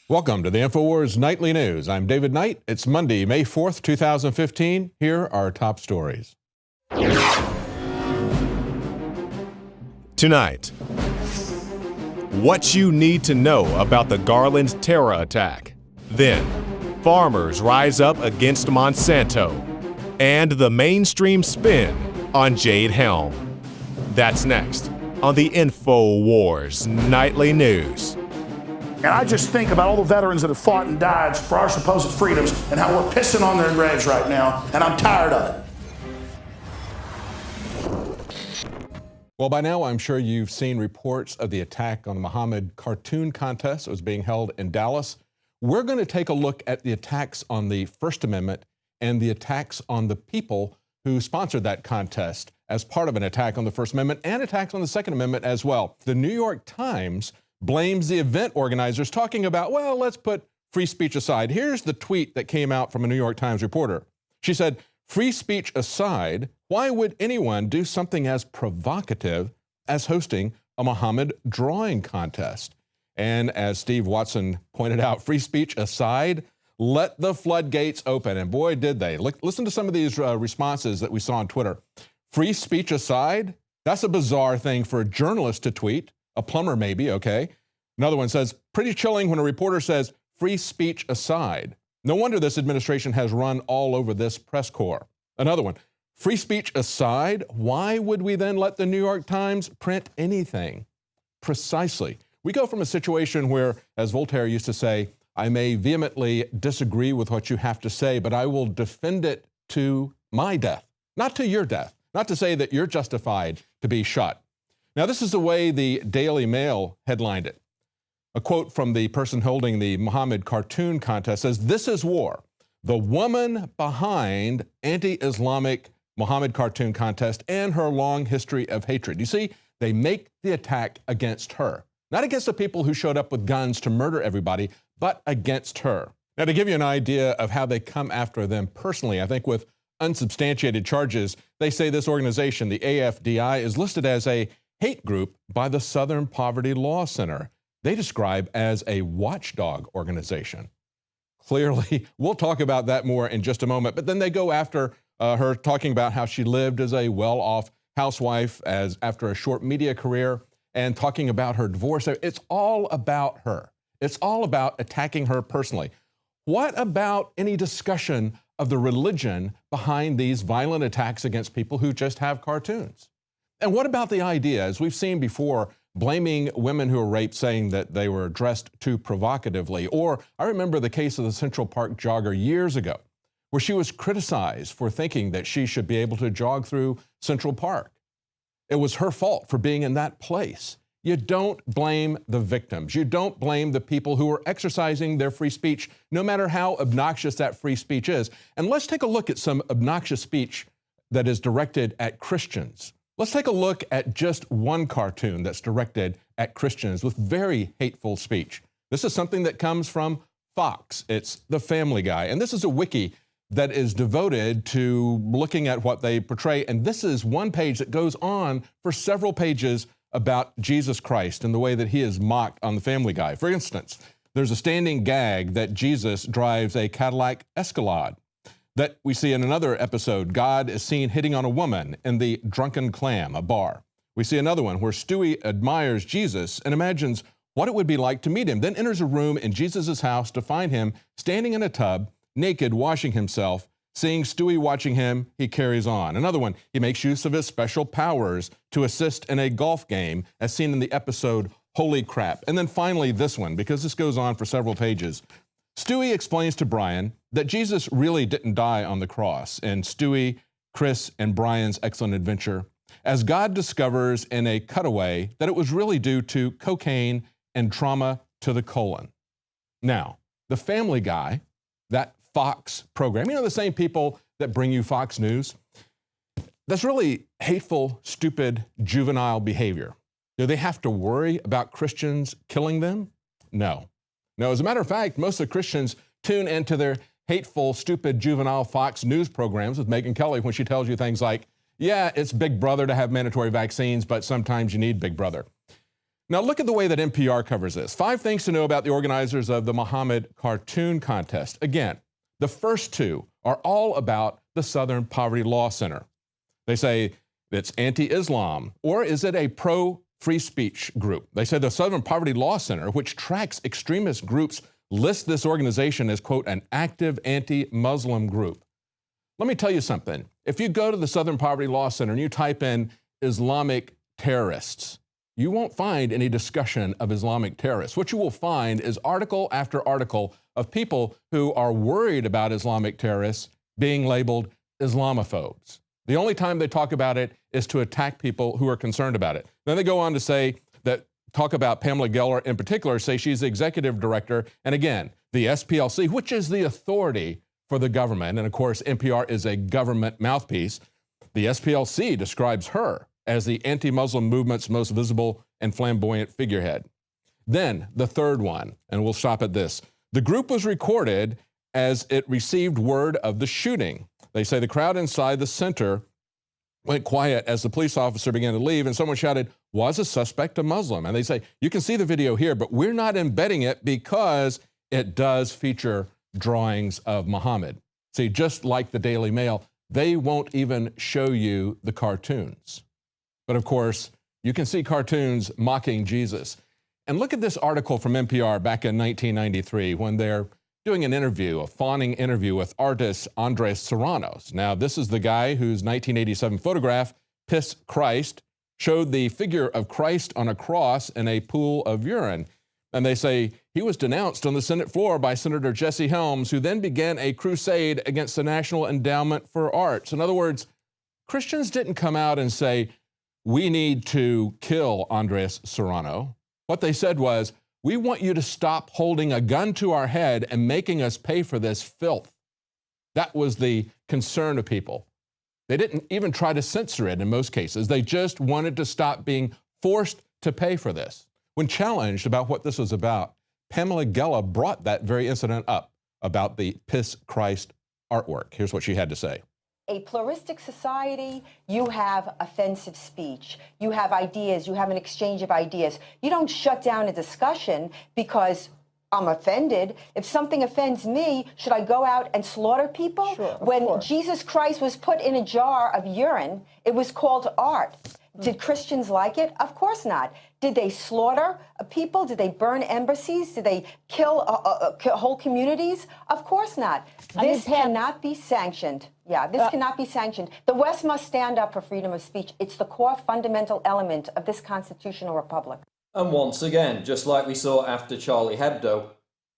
Welcome to the INFOWARS Nightly News. I'm David Knight. It's Monday, May 4th, 2015. Here are our top stories. Tonight, what you need to know about the Garland terror attack. Then, farmers rise up against Monsanto. And the mainstream spin on Jade Helm. That's next on the INFOWARS Nightly News. And I just think about all the veterans that have fought and died for our supposed freedoms and how we're pissing on their graves right now, and I'm tired of it. Well, by now, I'm sure you've seen reports of the attack on the Muhammad cartoon contest that was being held in Dallas. We're going to take a look at the attacks on the First Amendment and the attacks on the people who sponsored that contest as part of an attack on the First Amendment and attacks on the Second Amendment as well. The New York Times blames the event organizers, talking about, well, let's put free speech aside. Here's the tweet that came out from a New York Times reporter. She said, free speech aside, why would anyone do something as provocative as hosting a Muhammad drawing contest? And as Steve Watson pointed out, free speech aside, let the floodgates open. And boy, did they. Listen to some of these responses that we saw on Twitter. Free speech aside, that's a bizarre thing for a journalist to tweet. A plumber maybe, okay. Another one says, pretty chilling when a reporter says, free speech aside. No wonder this administration has run all over this press corps. Another one, free speech aside, why would we then let the New York Times print anything? Precisely. We go from a situation where, as Voltaire used to say, I may vehemently disagree with what you have to say, but I will defend it to my death, not to your death, not to say that you're justified to be shot. Now, this is the way the Daily Mail headlined it. A quote from the person holding the Muhammad cartoon contest says, this is war. The woman behind anti-Islamic Muhammad cartoon contest and her long history of hatred. You see, they make the attack against her. Not against the people who showed up with guns to murder everybody, but against her. Now, to give you an idea of how they come after them personally, I think with unsubstantiated charges, they say this organization, the AFDI, is listed as a hate group by the Southern Poverty Law Center. They describe as a watchdog organization. Clearly, we'll talk about that more in just a moment, but then they go after her, talking about how she lived as a well-off housewife after a short media career, and talking about her divorce. It's all about her. It's all about attacking her personally. What about any discussion of the religion behind these violent attacks against people who just have cartoons? And what about the idea, as we've seen before, blaming women who were raped, saying that they were dressed too provocatively? Or I remember the case of the Central Park jogger years ago, where she was criticized for thinking that she should be able to jog through Central Park. It was her fault for being in that place. You don't blame the victims. You don't blame the people who are exercising their free speech, no matter how obnoxious that free speech is. And let's take a look at some obnoxious speech that is directed at Christians. Let's take a look at just one cartoon that's directed at Christians with very hateful speech. This is something that comes from Fox. It's The Family Guy. And this is a wiki that is devoted to looking at what they portray. And this is one page that goes on for several pages about Jesus Christ and the way that he is mocked on The Family Guy. For instance, there's a standing gag that Jesus drives a Cadillac Escalade. That we see in another episode, God is seen hitting on a woman in the Drunken Clam, a bar. We see another one where Stewie admires Jesus and imagines what it would be like to meet him, then enters a room in Jesus' house to find him standing in a tub, naked, washing himself. Seeing Stewie watching him, he carries on. Another one, he makes use of his special powers to assist in a golf game, as seen in the episode Holy Crap. And then finally this one, because this goes on for several pages. Stewie explains to Brian that Jesus really didn't die on the cross in Stewie, Chris, and Brian's Excellent Adventure, as God discovers in a cutaway that it was really due to cocaine and trauma to the colon. Now, The Family Guy, that Fox program, you know, the same people that bring you Fox News, that's really hateful, stupid, juvenile behavior. Do they have to worry about Christians killing them? No. No, as a matter of fact, most of the Christians tune into their hateful, stupid, juvenile Fox News programs with Megyn Kelly when she tells you things like, yeah, it's Big Brother to have mandatory vaccines, but sometimes you need Big Brother. Now look at the way that NPR covers this. 5 things to know about the organizers of the Muhammad Cartoon Contest. Again, the first 2 are all about the Southern Poverty Law Center. They say it's anti-Islam, or is it a pro-free speech group? They say the Southern Poverty Law Center, which tracks extremist groups, lists this organization as, quote, an active anti-Muslim group. Let me tell you something. If you go to the Southern Poverty Law Center and you type in Islamic terrorists, you won't find any discussion of Islamic terrorists. What you will find is article after article of people who are worried about Islamic terrorists being labeled Islamophobes. The only time they talk about it is to attack people who are concerned about it. Then they go on to say that, talk about Pamela Geller in particular, say she's the executive director, and again, the SPLC, which is the authority for the government, and of course, NPR is a government mouthpiece. The SPLC describes her as the anti-Muslim movement's most visible and flamboyant figurehead. Then, the third one, and we'll stop at this. The group was recorded as it received word of the shooting. They say the crowd inside the center went quiet as the police officer began to leave, and someone shouted, "Was a suspect a Muslim?" And they say, you can see the video here, but we're not embedding it because it does feature drawings of Muhammad. See, just like the Daily Mail, they won't even show you the cartoons. But of course, you can see cartoons mocking Jesus. And look at this article from NPR back in 1993 when they're doing an interview, a fawning interview with artist Andres Serranos. Now, this is the guy whose 1987 photograph, Piss Christ, showed the figure of Christ on a cross in a pool of urine. And they say he was denounced on the Senate floor by Senator Jesse Helms, who then began a crusade against the National Endowment for Arts. In other words, Christians didn't come out and say, we need to kill Andres Serrano. What they said was, we want you to stop holding a gun to our head and making us pay for this filth. That was the concern of people. They didn't even try to censor it in most cases. They just wanted to stop being forced to pay for this. When challenged about what this was about, Pamela Geller brought that very incident up about the Piss Christ artwork. Here's what she had to say. A pluralistic society, you have offensive speech, you have ideas, you have an exchange of ideas. You don't shut down a discussion because I'm offended. If something offends me, should I go out and slaughter people? Sure, when Jesus Christ was put in a jar of urine, it was called art. Did Christians like it? Of course not. Did they slaughter people? Did they burn embassies? Did they kill whole communities? Of course not. This cannot be sanctioned. Yeah, this cannot be sanctioned. The West must stand up for freedom of speech. It's the core fundamental element of this constitutional republic. And once again, just like we saw after Charlie Hebdo,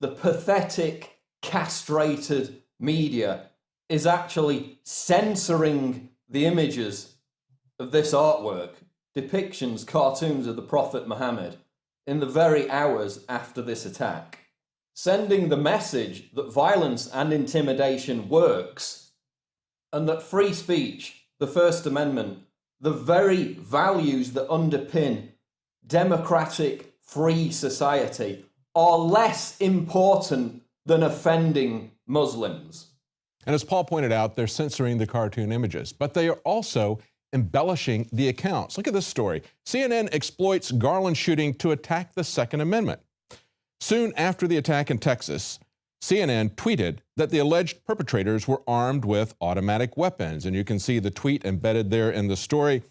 the pathetic, castrated media is actually censoring the images of this artwork, depictions, cartoons of the Prophet Muhammad, in the very hours after this attack, sending the message that violence and intimidation works, and that free speech, the First Amendment, the very values that underpin democratic, free society, are less important than offending Muslims. And as Paul pointed out, they're censoring the cartoon images, but they are also embellishing the accounts. Look at this story. CNN exploits Garland shooting to attack the Second Amendment. Soon after the attack in Texas, CNN tweeted that the alleged perpetrators were armed with automatic weapons. And you can see the tweet embedded there in the story.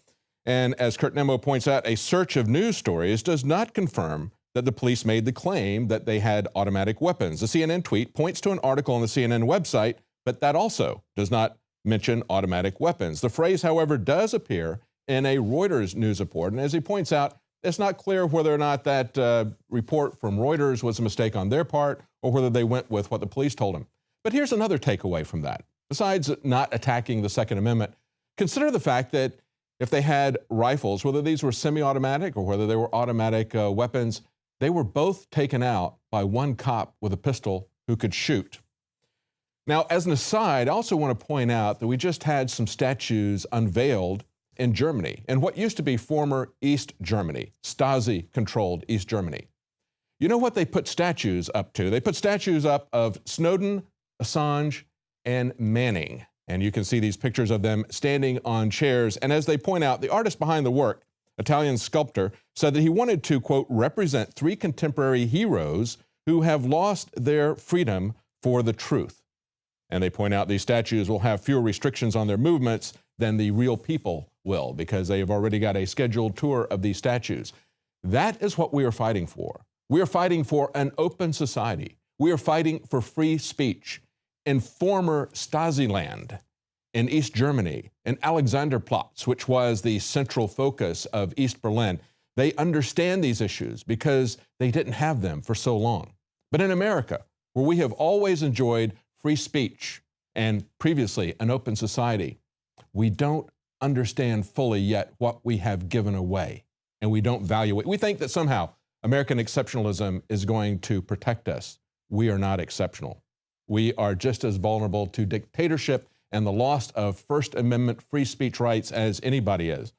And as Kurt Nemo points out, a search of news stories does not confirm that the police made the claim that they had automatic weapons. The CNN tweet points to an article on the CNN website, but that also does not mention automatic weapons. The phrase, however, does appear in a Reuters news report. And as he points out, it's not clear whether or not that report from Reuters was a mistake on their part or whether they went with what the police told them. But here's another takeaway from that. Besides not attacking the Second Amendment, consider the fact that if they had rifles, whether these were semi-automatic or whether they were automatic weapons, they were both taken out by one cop with a pistol who could shoot. Now, as an aside, I also want to point out that we just had some statues unveiled in Germany, in what used to be former East Germany, Stasi-controlled East Germany. You know what they put statues up to? They put statues up of Snowden, Assange, and Manning. And you can see these pictures of them standing on chairs. And as they point out, the artist behind the work Italian sculptor, said that he wanted to, quote, represent 3 contemporary heroes who have lost their freedom for the truth. And they point out these statues will have fewer restrictions on their movements than the real people will, because they have already got a scheduled tour of these statues. That is what we are fighting for. We are fighting for an open society. We are fighting for free speech. In former Stasi land, in East Germany, in Alexanderplatz, which was the central focus of East Berlin, they understand these issues because they didn't have them for so long. But in America, where we have always enjoyed free speech and previously an open society, we don't understand fully yet what we have given away, and we don't value it. We think that somehow American exceptionalism is going to protect us. We are not exceptional. We are just as vulnerable to dictatorship and the loss of First Amendment free speech rights as anybody is.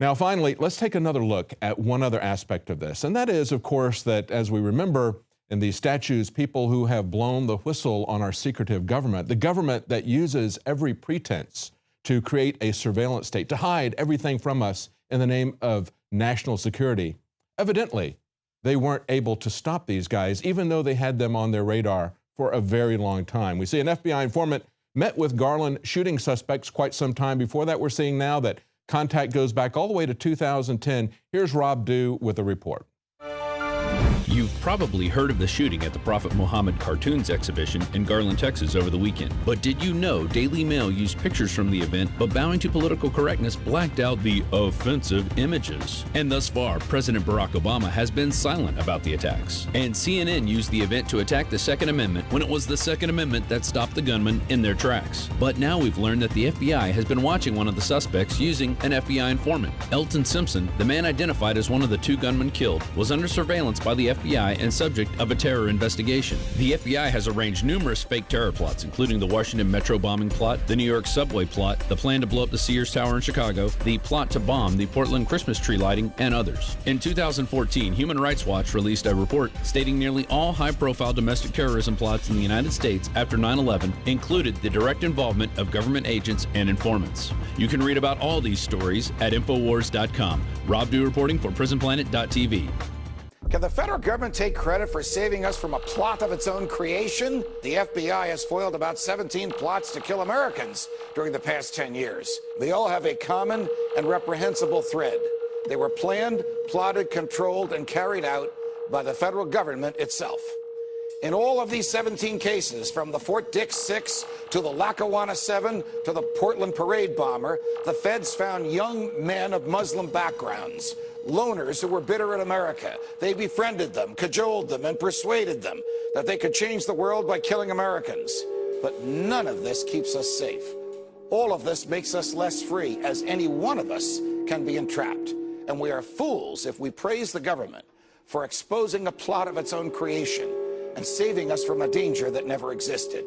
Now, finally, let's take another look at one other aspect of this, and that is, of course, that as we remember in these statues, people who have blown the whistle on our secretive government, the government that uses every pretense to create a surveillance state, to hide everything from us in the name of national security. Evidently, they weren't able to stop these guys, even though they had them on their radar for a very long time. We see an FBI informant met with Garland shooting suspects quite some time before that. We're seeing now that contact goes back all the way to 2010. Here's Rob Dew with a report. You've probably heard of the shooting at the Prophet Muhammad Cartoons exhibition in Garland, Texas over the weekend. But did you know Daily Mail used pictures from the event, but bowing to political correctness blacked out the offensive images? And thus far, President Barack Obama has been silent about the attacks. And CNN used the event to attack the Second Amendment when it was the Second Amendment that stopped the gunman in their tracks. But now we've learned that the FBI has been watching one of the suspects using an FBI informant. Elton Simpson, the man identified as one of the 2 gunmen killed, was under surveillance by the FBI and subject of a terror investigation. The FBI has arranged numerous fake terror plots, including the Washington Metro bombing plot, the New York subway plot, the plan to blow up the Sears Tower in Chicago, the plot to bomb the Portland Christmas tree lighting, and others. In 2014, Human Rights Watch released a report stating nearly all high-profile domestic terrorism plots in the United States after 9/11 included the direct involvement of government agents and informants. You can read about all these stories at INFOWARS.com. Rob Dew reporting for PrisonPlanet.tv. Can the federal government take credit for saving us from a plot of its own creation? The FBI has foiled about 17 plots to kill Americans during the past 10 years. They all have a common and reprehensible thread. They were planned, plotted, controlled, and carried out by the federal government itself. In all of these 17 cases, from the Fort Dix 6 to the Lackawanna 7 to the Portland parade bomber, the feds found young men of Muslim backgrounds, loners who were bitter at America. They befriended them, cajoled them, and persuaded them that they could change the world by killing Americans. But none of this keeps us safe. All of this makes us less free, as any one of us can be entrapped. And we are fools if we praise the government for exposing a plot of its own creation and saving us from a danger that never existed.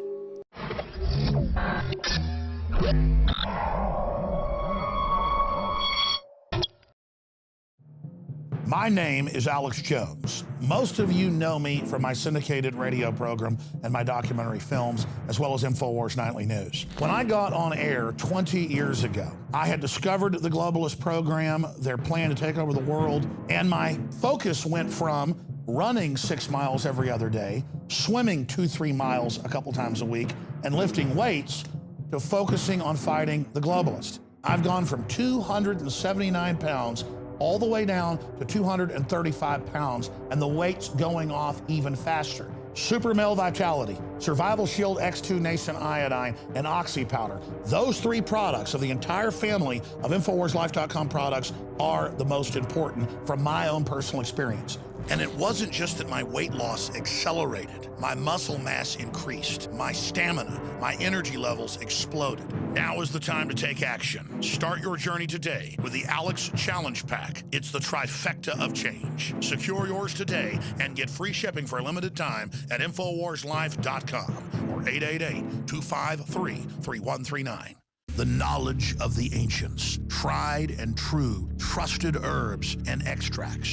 My name is Alex Jones. Most of you know me from my syndicated radio program and my documentary films, as well as INFOWARS Nightly News. When I got on air 20 years ago, I had discovered the globalist program, their plan to take over the world, and my focus went from running 6 miles every other day, swimming 2-3 miles a couple times a week, and lifting weights, to focusing on fighting the globalists. I've gone from 279 pounds all the way down to 235 pounds, and the weight's going off even faster. Super Male Vitality, Survival Shield X2 Nascent Iodine, and Oxy Powder. Those 3 products of the entire family of InfoWarsLife.com products are the most important from my own personal experience. And it wasn't just that my weight loss accelerated. My muscle mass increased. My stamina, my energy levels exploded. Now is the time to take action. Start your journey today with the Alex Challenge Pack. It's the trifecta of change. Secure yours today and get free shipping for a limited time at InfoWarsLife.com or 888-253-3139. The knowledge of the ancients, tried and true, trusted herbs and extracts.